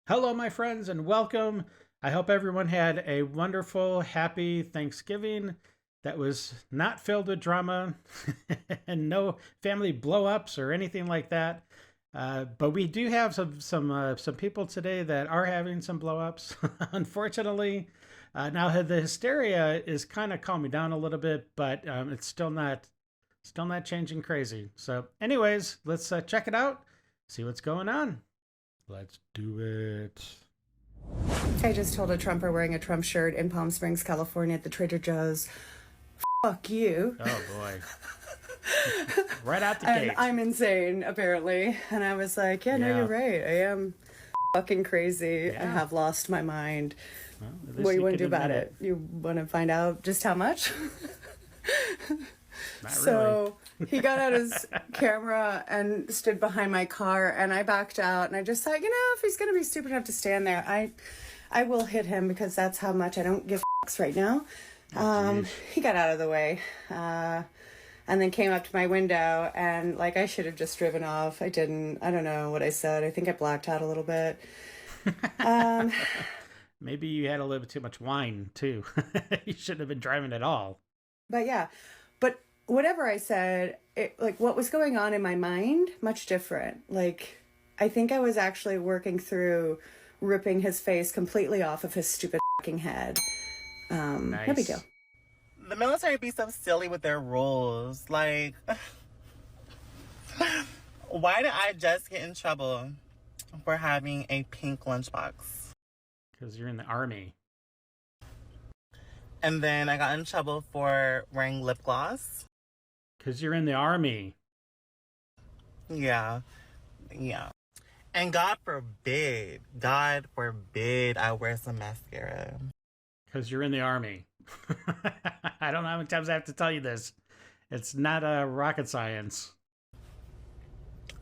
Hello, my friends, and welcome. I hope everyone had a wonderful, happy Thanksgiving that was not filled with drama and no family blow-ups or anything like that. But we do have some people today that are having some blow-ups, unfortunately. Now the hysteria is kind of calming down a little bit, but it's still not changing crazy. So, anyways, let's check it out, see what's going on. Let's do it. I just told a Trumper wearing a Trump shirt in Palm Springs, California at the Trader Joe's, fuck you. Oh boy. Right out the And gate. I'm insane, apparently. And I was like, no, you're right. I am fucking crazy. I have lost my mind. Well, What do you want to do about admit it? You want to find out just how much? Not So he got out his camera and stood behind my car, and I backed out, and I just thought, if he's going to be stupid enough to stand there, I will hit him because that's how much I don't give fucks right now. He got out of the way, and then came up to my window, and I should have just driven off. I didn't. I don't know what I said. I think I blacked out a little bit. Maybe you had a little bit too much wine too. You shouldn't have been driving at all. But yeah, but whatever I said, what was going on in my mind, much different. I think I was actually working through ripping his face completely off of his stupid fucking head. Nice. No big deal. The military be so silly with their rules. Why did I just get in trouble for having a pink lunchbox? Because you're in the army. And then I got in trouble for wearing lip gloss. Because you're in the army. Yeah. And God forbid I wear some mascara. Because you're in the army. I don't know how many times I have to tell you this. It's not rocket science.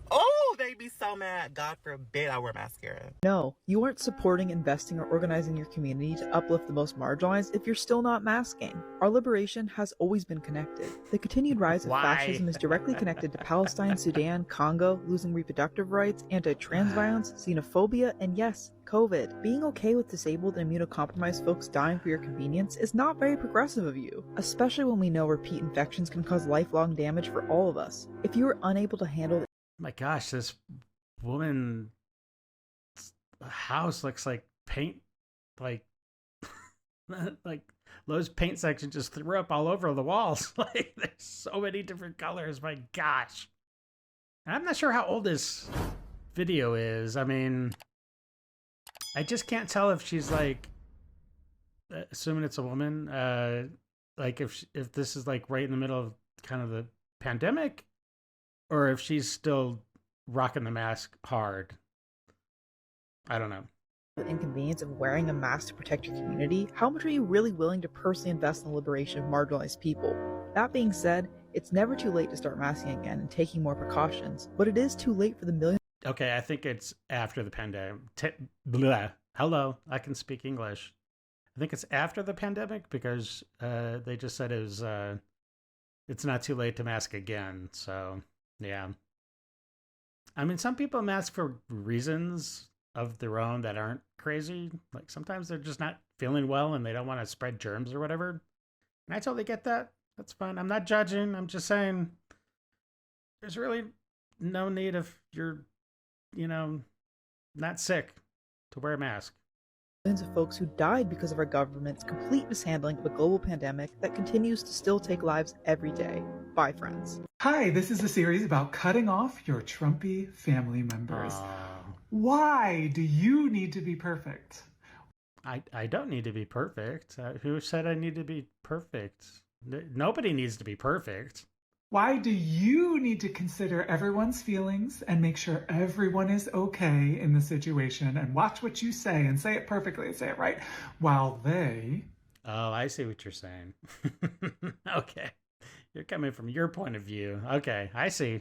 Oh, they'd be so mad. God forbid I wear mascara. No, you aren't supporting, investing, or organizing your community to uplift the most marginalized if you're still not masking. Our liberation has always been connected. The continued rise of fascism is directly connected to Palestine, Sudan, Congo, losing reproductive rights, anti-trans violence, xenophobia, and yes, COVID. Being okay with disabled and immunocompromised folks dying for your convenience is not very progressive of you, especially when we know repeat infections can cause lifelong damage for all of us. If you are unable to handle My gosh, this woman's house looks like paint, like Lowe's paint section just threw up all over the walls. There's so many different colors. My gosh. And I'm not sure how old this video is. I mean, I just can't tell if she's assuming it's a woman, if this is right in the middle of kind of the pandemic, or if she's still rocking the mask hard. I don't know. the inconvenience of wearing a mask to protect your community, how much are you really willing to personally invest in the liberation of marginalized people? That being said, it's never too late to start masking again and taking more precautions, but it is too late for the millions. Okay, I think it's after the pandemic. Hello, I can speak English. I think it's after the pandemic because they just said it's not too late to mask again. So, yeah. I mean, some people mask for reasons of their own that aren't crazy. Like sometimes they're just not feeling well and they don't want to spread germs or whatever. And I totally get that. That's fine. I'm not judging. I'm just saying there's really no need if you're, not sick to wear a mask. Millions of folks who died because of our government's complete mishandling of a global pandemic that continues to still take lives every day. Bye, friends. Hi, this is a series about cutting off your Trumpy family members. Why do you need to be perfect? I don't need to be perfect. Who said I need to be perfect? Nobody needs to be perfect. Why do you need to consider everyone's feelings and make sure everyone is okay in the situation and watch what you say and say it perfectly and say it right while they... Oh, I see what you're saying. Okay. You're coming from your point of view. Okay, I see.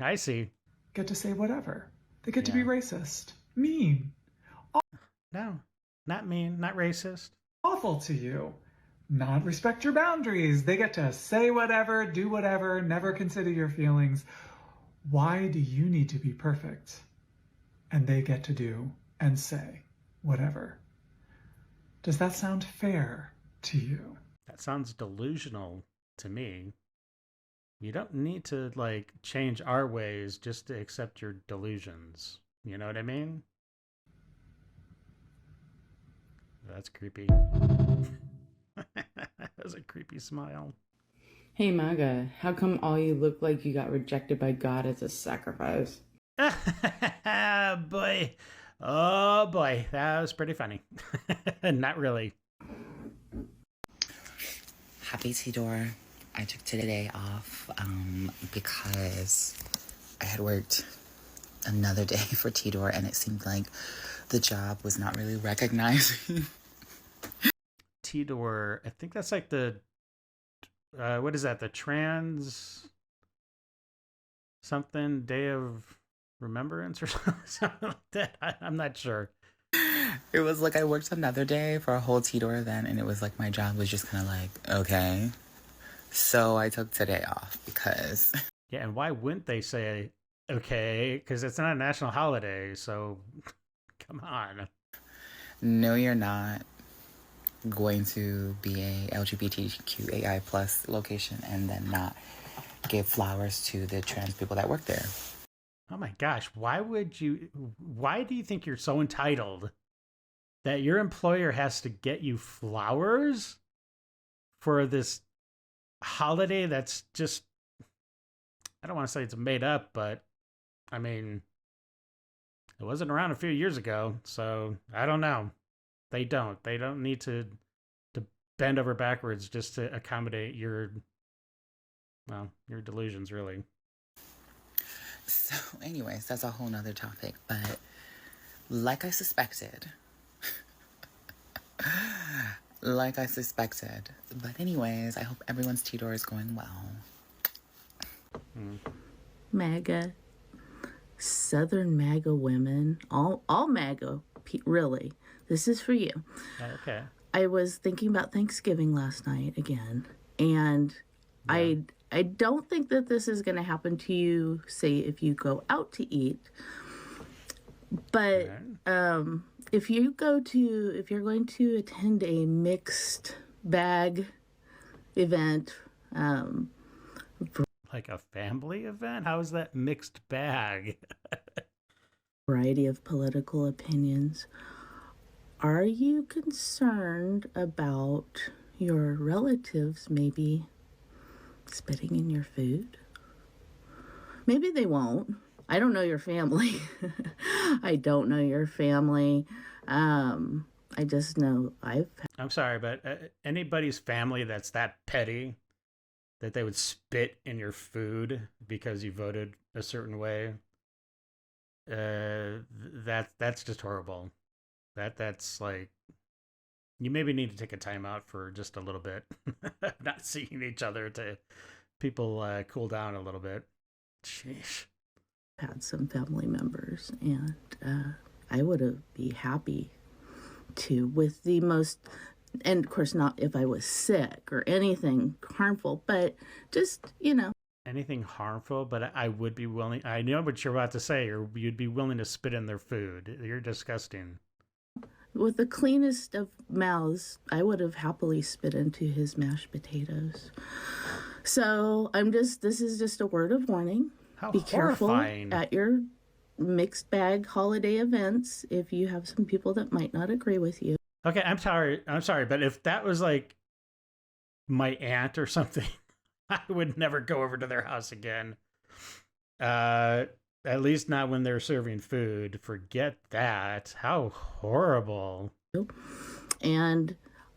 get to say whatever. They get to be racist, mean, No, not mean, not racist. awful to you, not respect your boundaries. They get to say whatever, do whatever, never consider your feelings. Why do you need to be perfect? And they get to do and say whatever. Does that sound fair to you? That sounds delusional to me. You don't need to, like, change our ways just to accept your delusions. You know what I mean? That's creepy. That was a creepy smile. Hey MAGA, how come all you look like you got rejected by God as a sacrifice? Boy. Oh boy, that was pretty funny. Not really. Happy Tidor. I took today off because I had worked another day for Tidor and it seemed like the job was not really recognizing. Tidor, I think that's like the, what is that? The trans something day of remembrance or something like that. I'm not sure. It was like I worked another day for a whole Tidor event and it was like my job was just kind of like, okay. So I took today off because... Yeah, and why wouldn't they say, okay, because it's not a national holiday, so come on. No, you're not going to be a LGBTQAI plus location and then not give flowers to the trans people that work there. Oh my gosh, why do you think you're so entitled that your employer has to get you flowers for this holiday that's just, I don't want to say it's made up, but I mean, it wasn't around a few years ago, so I don't know. They don't need to bend over backwards just to accommodate your delusions, really. So anyways, that's a whole nother topic, but like I suspected, but anyways, I hope everyone's Tidor is going well. MAGA, Southern MAGA women, all MAGA, really. This is for you. Okay. I was thinking about Thanksgiving last night again, and yeah. I don't think that this is going to happen to you, say, if you go out to eat. But if you're going to attend a mixed bag event, like a family event? How is that mixed bag? Variety of political opinions. Are you concerned about your relatives maybe spitting in your food? Maybe they won't. I don't know your family. I don't know your family. I just know I'm sorry, but anybody's family that's that petty that they would spit in your food because you voted a certain way, that's just horrible. That's like, you maybe need to take a time out for just a little bit. Not seeing each other to people cool down a little bit. Sheesh. Had some family members, and I would be happy to, with the most, and of course not if I was sick or anything harmful, but just, anything harmful, but I would be willing. I know what you're about to say, or you'd be willing to spit in their food. You're disgusting. With the cleanest of mouths, I would have happily spit into his mashed potatoes. So this is just a word of warning. How be horrifying. Careful at your mixed bag holiday events if you have some people that might not agree with you. Okay, I'm sorry, but if that was like my aunt or something, I would never go over to their house again. At least not when they're serving food. Forget that. How horrible. And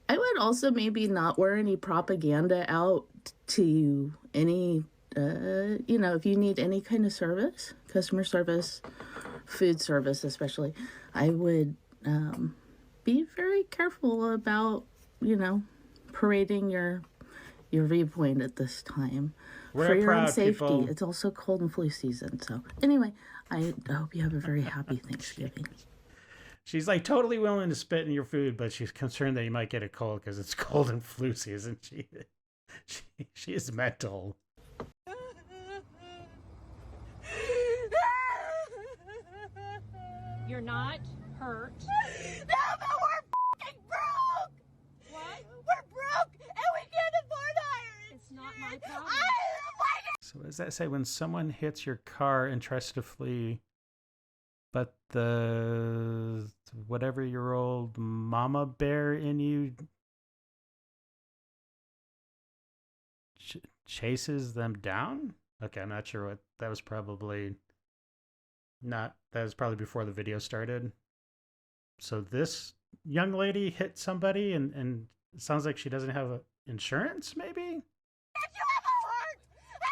I would also maybe not wear any propaganda out to any, if you need any kind of service, customer service, food service especially, I would be very careful about, parading your viewpoint at this time. For your own safety. People. It's also cold and flu season. So anyway, I hope you have a very happy Thanksgiving. She's like totally willing to spit in your food, but she's concerned that you might get a cold because it's cold and flu season. She is mental. You're not hurt. does that say? When someone hits your car and tries to flee, but the whatever-year-old mama bear in you chases them down? Okay, I'm not sure what that was. Probably not. That was probably before the video started. So this young lady hit somebody, and it sounds like she doesn't have insurance, maybe? If you have a heart, have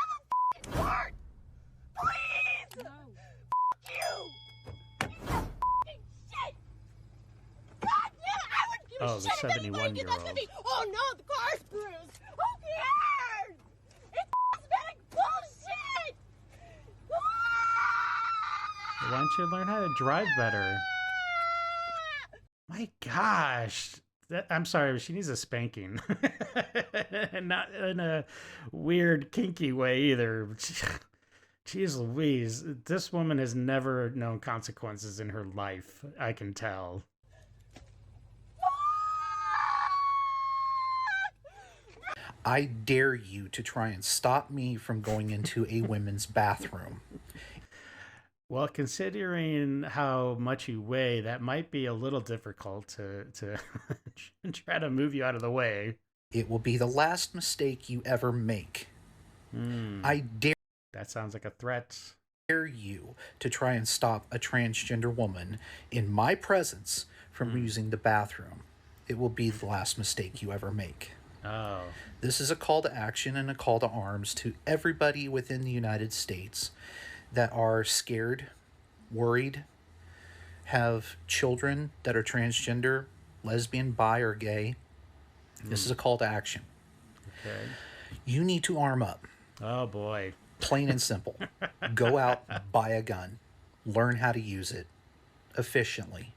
a heart! Please! No. Fuck you! You fucking shit! God damn it! I wouldn't give a shit if anybody did that to me! Oh no, the car's bruised! Who cares? It's cosmetic bullshit! Why don't you learn how to drive better? My gosh. I'm sorry, but she needs a spanking. And not in a weird, kinky way either. Jeez Louise. This woman has never known consequences in her life, I can tell. I dare you to try and stop me from going into a women's bathroom. Well, considering how much you weigh, that might be a little difficult to try to move you out of the way. It will be the last mistake you ever make. I dare... That sounds like a threat. Dare you to try and stop a transgender woman in my presence from using the bathroom. It will be the last mistake you ever make. Oh. This is a call to action and a call to arms to everybody within the United States that are scared, worried, have children that are transgender, lesbian, bi, or gay. This is a call to action. Okay. You need to arm up. Oh, boy. Plain and simple. Go out, buy a gun. Learn how to use it efficiently.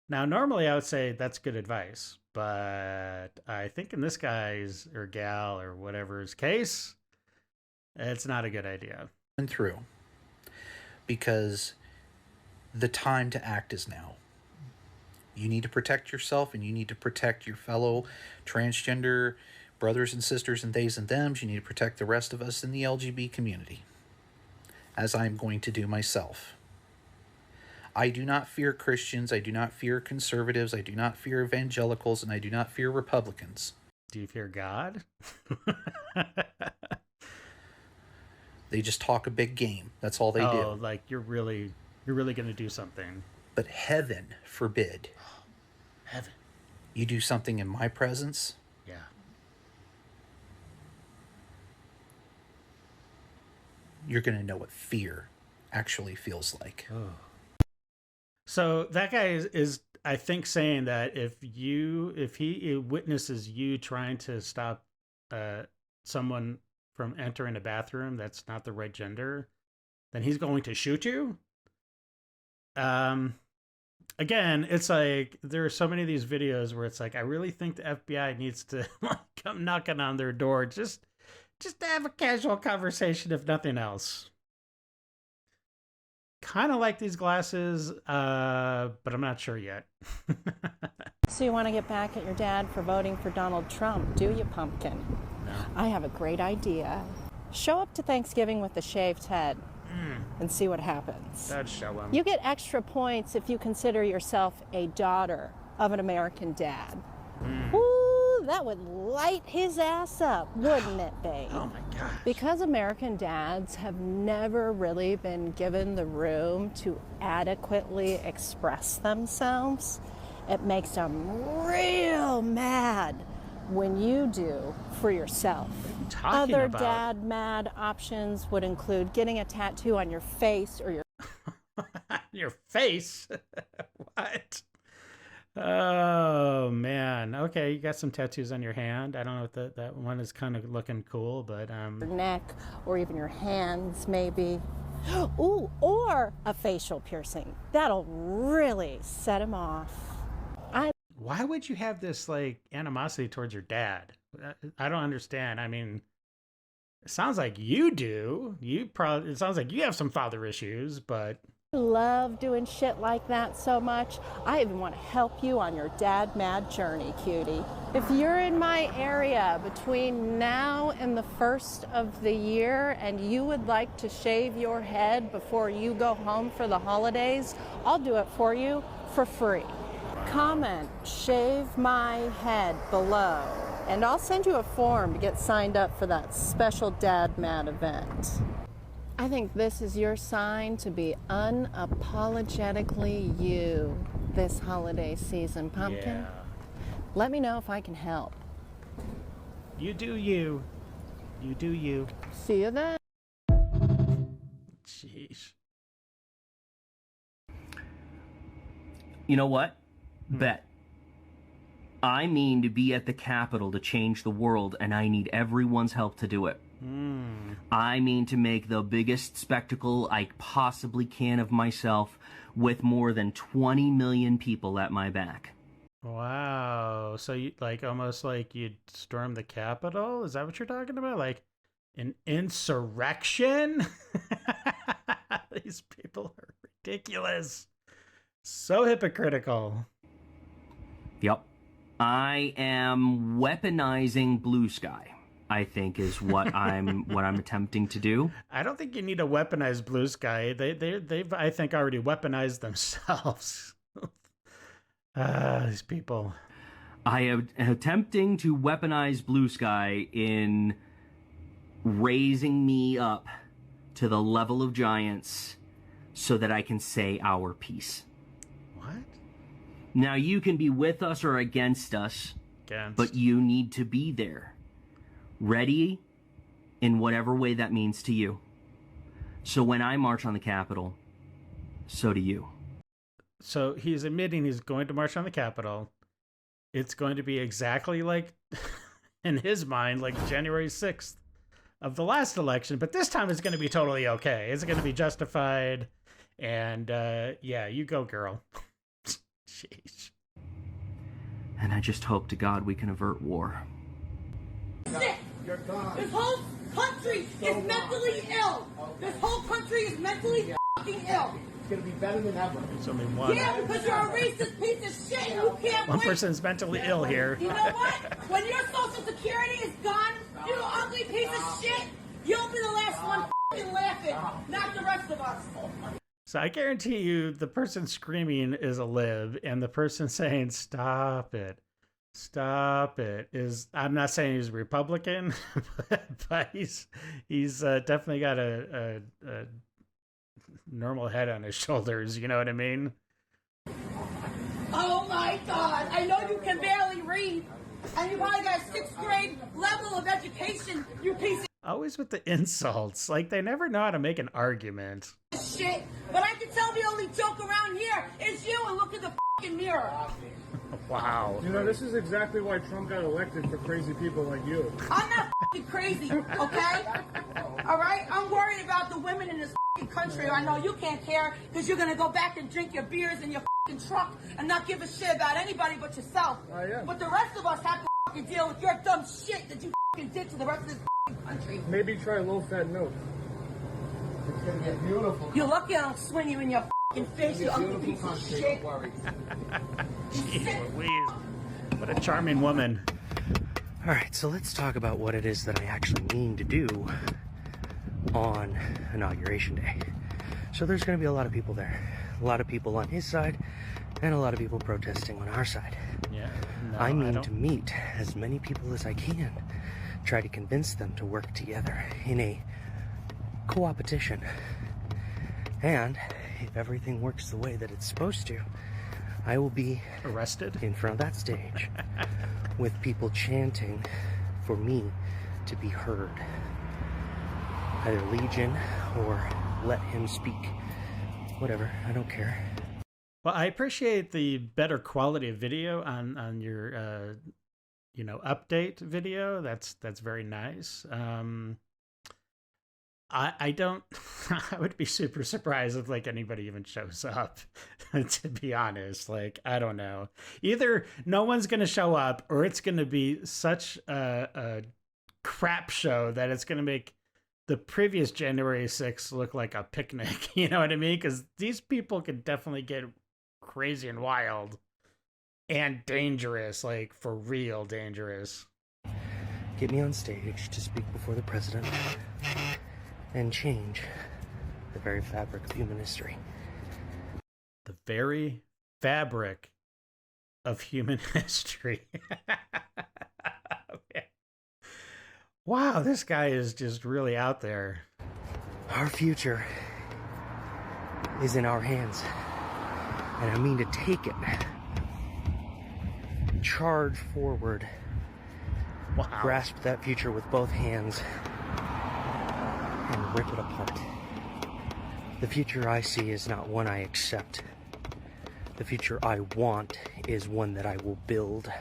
Now, normally I would say that's good advice, but I think in this guy's or gal or whatever's case, it's not a good idea. Through, because the time to act is now. You need to protect yourself, and you need to protect your fellow transgender brothers and sisters and theys and thems. You need to protect the rest of us in the LGBT community, as I'm going to do myself. I do not fear Christians, I do not fear conservatives, I do not fear evangelicals, and I do not fear Republicans. Do you fear God? They just talk a big game. That's all they do. Oh, like you're really going to do something. But heaven forbid. Heaven. You do something in my presence. Yeah. You're going to know what fear actually feels like. Oh. So that guy is I think saying that if he witnesses you trying to stop someone from entering a bathroom that's not the right gender, then he's going to shoot you. Again, it's like there are so many of these videos where it's like I really think the FBI needs to come knocking on their door just to have a casual conversation, if nothing else. Kind of like these glasses, but I'm not sure yet. So you want to get back at your dad for voting for Donald Trump, do you, pumpkin? No. I have a great idea. Show up to Thanksgiving with a shaved head and see what happens. That'd show him. You get extra points if you consider yourself a daughter of an American dad. Ooh, that would light his ass up, wouldn't it, babe? Oh my gosh. Because American dads have never really been given the room to adequately express themselves, it makes them real mad when you do for yourself. Other dad mad options would include getting a tattoo on your face or your your face? What? Oh man. Okay, you got some tattoos on your hand. I don't know if that one is kind of looking cool, but your neck or even your hands maybe. Ooh, or a facial piercing. That'll really set him off. Why would you have this like animosity towards your dad? I don't understand. I mean, it sounds like you do. It sounds like you have some father issues, but I love doing shit like that so much. I even want to help you on your dad mad journey, cutie. If you're in my area between now and the 1st of the year and you would like to shave your head before you go home for the holidays, I'll do it for you for free. Comment "shave my head" below and I'll send you a form to get signed up for that special Dad Mad event. I think this is your sign to be unapologetically you this holiday season, Pumpkin. Yeah. Let me know if I can help. You do you. You do you. See you then. Jeez. You know what? Bet. I mean to be at the Capitol to change the world, and I need everyone's help to do it. I mean to make the biggest spectacle I possibly can of myself with more than 20 million people at my back. Wow. So you almost like you'd storm the Capitol? Is that what you're talking about? Like an insurrection? These people are ridiculous. So hypocritical. Yep. I am weaponizing Blue Sky, I think, is what I'm attempting to do. I don't think you need to weaponize Blue Sky. They've I think already weaponized themselves. These people. I am attempting to weaponize Blue Sky in raising me up to the level of giants so that I can say our piece. What? Now, you can be with us or against us, but you need to be there. Ready in whatever way that means to you. So when I march on the Capitol, so do you. So he's admitting he's going to march on the Capitol. It's going to be exactly like, in his mind, like January 6th of the last election, but this time it's going to be totally okay. It's going to be justified. And yeah, you go, girl. Jeez. And I just hope to God we can avert war. You're gone. This whole country is mentally ill. This whole country is mentally fucking ill. It's gonna be better than ever. There's only one. Yeah, because you're a racist piece of shit. You can't One wait. person's mentally ill here. You know what? When your social security is gone, you ugly piece of shit, you'll be the last one fucking laughing, not the rest of us. So I guarantee you the person screaming is a lib, and the person saying, stop it, is, I'm not saying he's a Republican, but he's definitely got a normal head on his shoulders, you know what I mean? Oh my God, I know you can barely read, and you probably got a 6th grade level of education, you piece of Always with the insults, like they never know how to make an argument. shit. But I can tell the only joke around here is you, and look in the fucking mirror. Wow. You know, this is exactly why Trump got elected, for crazy people like you. I'm not fucking crazy, okay? All right? I'm worried about the women in this fucking country. I know you can't care because you're going to go back and drink your beers in your fucking truck and not give a shit about anybody but yourself. I am. But the rest of us have to fucking deal with your dumb shit that you fucking did to the rest of this fucking country. Maybe try low-fat milk. It's gonna get beautiful. You're lucky I don't swing you in your fucking face, you ugly piece of shit. Jeez Louise. What a charming woman. All right, so let's talk about what it is that I actually mean to do on Inauguration Day. So there's going to be a lot of people there. A lot of people on his side and a lot of people protesting on our side. Yeah. No, I mean to meet as many people as I can. Try to convince them to work together in a co-opetition. And if everything works the way that it's supposed to, I will be arrested in front of that stage with people chanting for me to be heard. Either Legion or let him speak. Whatever, I don't care. Well, I appreciate the better quality of video on your update video. That's very nice. I don't I would be super surprised if like anybody even shows up, to be honest. Like, I don't know. Either no one's gonna show up or it's gonna be such a crap show that it's gonna make the previous January 6th looked like a picnic. You know what I mean? Because these people could definitely get crazy and wild and dangerous, like for real dangerous. Get me on stage to speak before the president and change the very fabric of human history. The very fabric of human history. Okay. Wow, this guy is just really out there. Our future is in our hands, and I mean to take it. Charge forward. Wow. Grasp that future with both hands and rip it apart. The future I see is not one I accept. The future I want is one that I will build,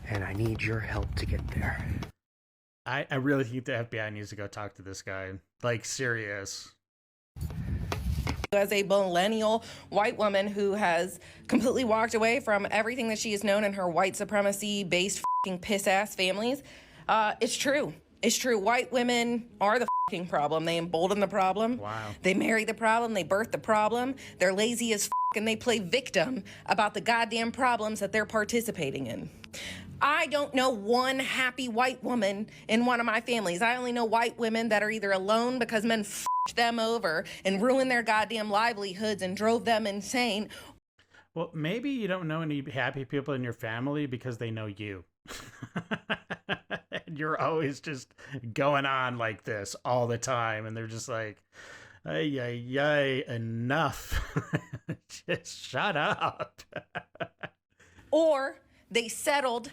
and I need your help to get there. I really think the FBI needs to go talk to this guy. Like, serious. As a millennial white woman who has completely walked away from everything that she has known in her white supremacy-based f***ing piss-ass families, it's true. It's true. White women are the f***ing problem. They embolden the problem. Wow. They marry the problem. They birth the problem. They're lazy as f***, and they play victim about the goddamn problems that they're participating in. I don't know one happy white woman in one of my families. I only know white women that are either alone because men f***ed them over and ruined their goddamn livelihoods and drove them insane. Well, maybe you don't know any happy people in your family because they know you. And you're always just going on like this all the time. And they're just like, ay, ay, ay, enough. Just shut up. Or they settled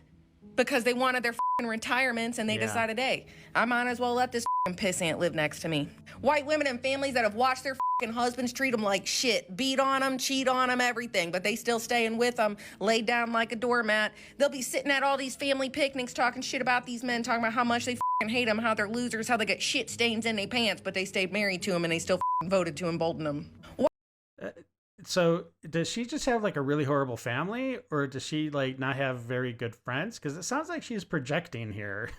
because they wanted their f***ing retirements and they decided, hey, I might as well let this f***ing pissant live next to me. White women and families that have watched their f***ing husbands treat them like shit, beat on them, cheat on them, everything, but they still staying with them, laid down like a doormat. They'll be sitting at all these family picnics talking shit about these men, talking about how much they f***ing hate them, how they're losers, how they get shit stains in their pants, but they stayed married to them and they still f***ing voted to embolden them. So does she just have like a really horrible family, or does she like not have very good friends? Because it sounds like she's projecting here.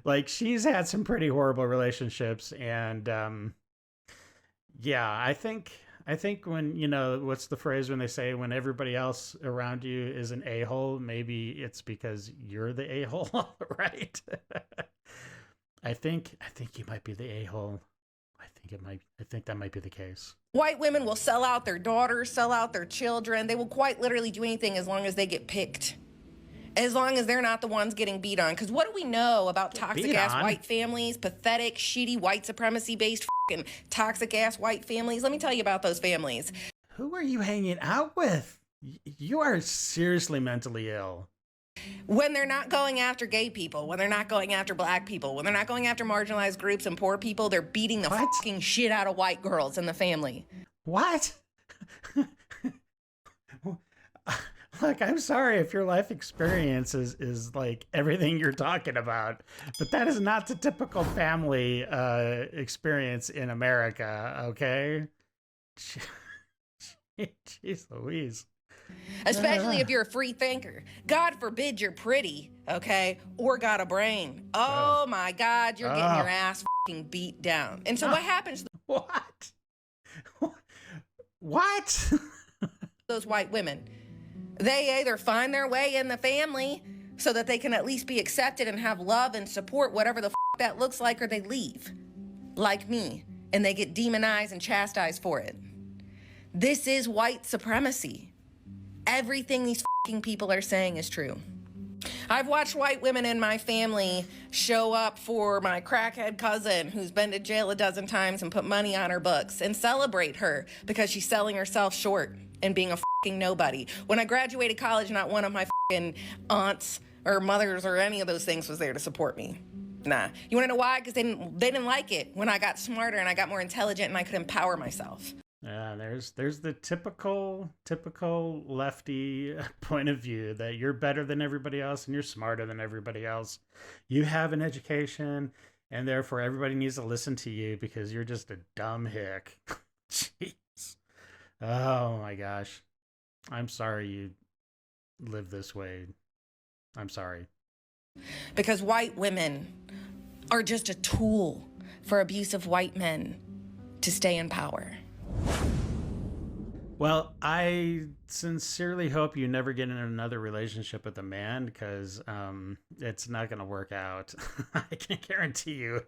like she's had some pretty horrible relationships, and yeah, I think when, you know, what's the phrase when they say when everybody else around you is an a-hole, maybe it's because you're the a-hole, right? I think you might be the a-hole. I think that might be the case. White women will sell out their daughters, sell out their children. They will quite literally do anything as long as they get picked. As long as they're not the ones getting beat on. Because what do we know about toxic-ass white families, pathetic, shitty, white supremacy-based f***ing toxic-ass white families? Let me tell you about those families. Who are you hanging out with? You are seriously mentally ill. When they're not going after gay people, when they're not going after black people, when they're not going after marginalized groups and poor people, they're beating the fucking shit out of white girls in the family. What? Look, I'm sorry if your life experience is like everything you're talking about, but that is not the typical family experience in America, okay? Jeez Louise. Especially if you're a free thinker. God forbid you're pretty, okay? Or got a brain. Oh my God, you're getting your ass fucking beat down. And so what happens? What? What? Those white women, they either find their way in the family so that they can at least be accepted and have love and support, whatever the that looks like, or they leave, like me, and they get demonized and chastised for it. This is white supremacy. Everything these fucking people are saying is true. I've watched white women in my family show up for my crackhead cousin who's been to jail a dozen times and put money on her books and celebrate her because she's selling herself short and being a fucking nobody. When I graduated college, not one of my fucking aunts or mothers or any of those things was there to support me. Nah. You wanna know why? Because they didn't like it when I got smarter and I got more intelligent and I could empower myself. Yeah, there's the typical lefty point of view that you're better than everybody else and you're smarter than everybody else. You have an education and therefore everybody needs to listen to you because you're just a dumb hick. Jeez. Oh my gosh. I'm sorry you live this way. I'm sorry. Because white women are just a tool for abusive white men to stay in power. Well, I sincerely hope you never get in another relationship with a man, because it's not going to work out. I can guarantee you.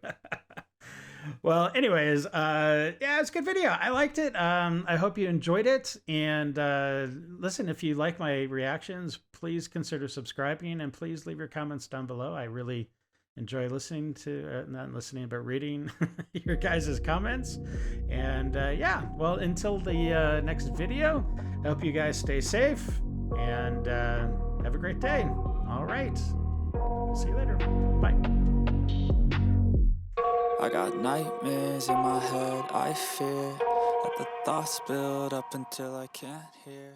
Well, anyways, yeah, it's a good video. I liked it. I hope you enjoyed it. And listen, if you like my reactions, please consider subscribing, and please leave your comments down below. I really enjoy listening to, not listening, but reading your guys' comments. And yeah, well, until the next video, I hope you guys stay safe and have a great day. All right. See you later. Bye. I got nightmares in my head, I fear that the thoughts build up until I can't hear.